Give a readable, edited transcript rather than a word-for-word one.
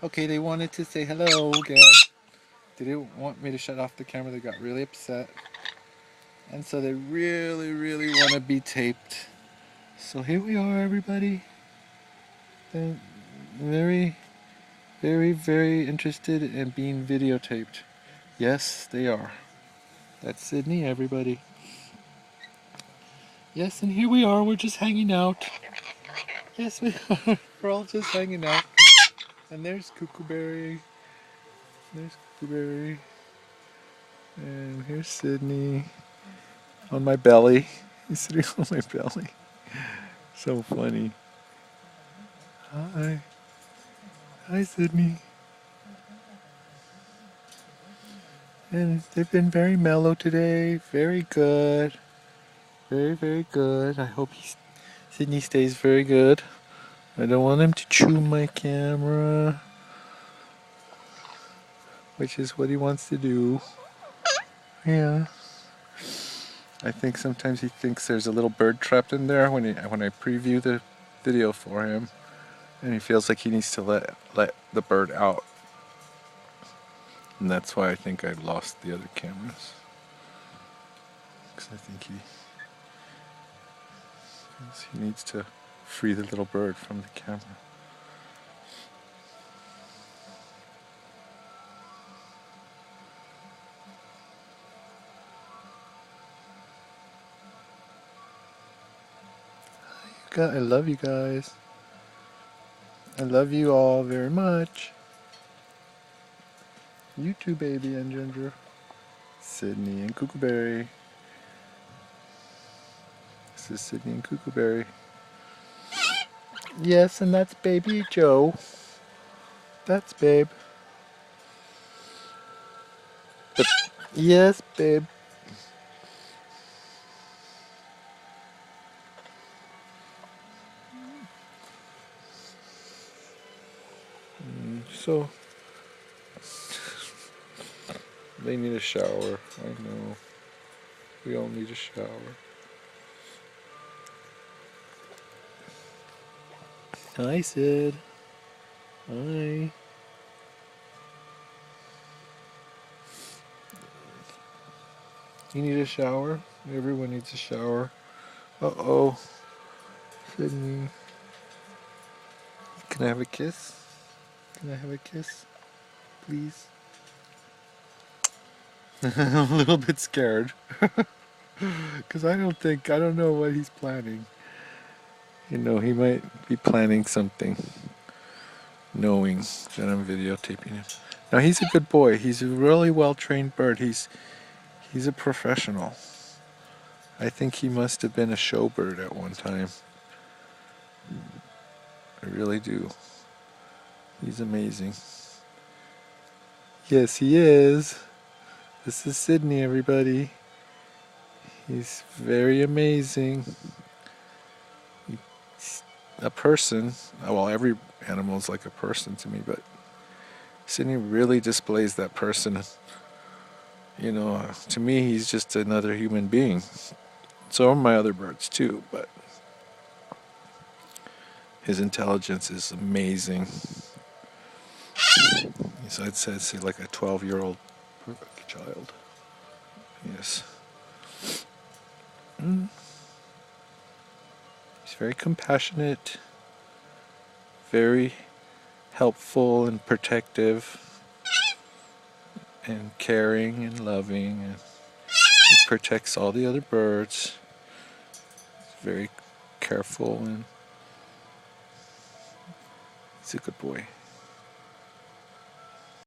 Okay, they wanted to say hello again. They didn't want me to shut off the camera. They got really upset. And so they really, really want to be taped. So here we are, everybody. They're very, very, very interested in being videotaped. Yes, they are. That's Sydney, everybody. Yes, and here we are. We're just hanging out. Yes, we are. We're all just hanging out. And there's Cuckooberry. There's Cuckooberry. And here's Sydney on my belly. He's sitting on my belly. So funny. Hi. Hi, Sydney. And they've been very mellow today. Very good. Very, very good. I hope Sydney stays very good. I don't want him to chew my camera, which is what he wants to do. Yeah. I think sometimes he thinks there's a little bird trapped in there when I preview the video for him, and he feels like he needs to let the bird out. And that's why I think I lost the other cameras. Because I think he needs to free the little bird from the camera. I love you guys. I love you all very much. You too, baby and Ginger. Sydney and Cuckooberry. This is Sydney and Cuckooberry. Yes, and that's baby Joe. That's babe. But, yes, babe. So, they need a shower. I know. We all need a shower. Hi, Sid. Hi. You need a shower? Everyone needs a shower. Uh-oh. Sydney. Can I have a kiss? Can I have a kiss? Please? I'm a little bit scared. Because I don't know what he's planning. You know, he might be planning something, knowing that I'm videotaping him. Now, he's a good boy. He's a really well-trained bird. He's a professional. I think he must have been a show bird at one time. I really do. He's amazing. Yes, he is. This is Sydney, everybody. He's very amazing. He's a person. Well, every animal is like a person to me, but Sydney really displays that person. You know, to me, he's just another human being. So are my other birds too, but his intelligence is amazing. So I'd say like a 12-year-old child. Yes. He's very compassionate, very helpful and protective, and caring and loving. And he protects all the other birds. He's very careful, and he's a good boy.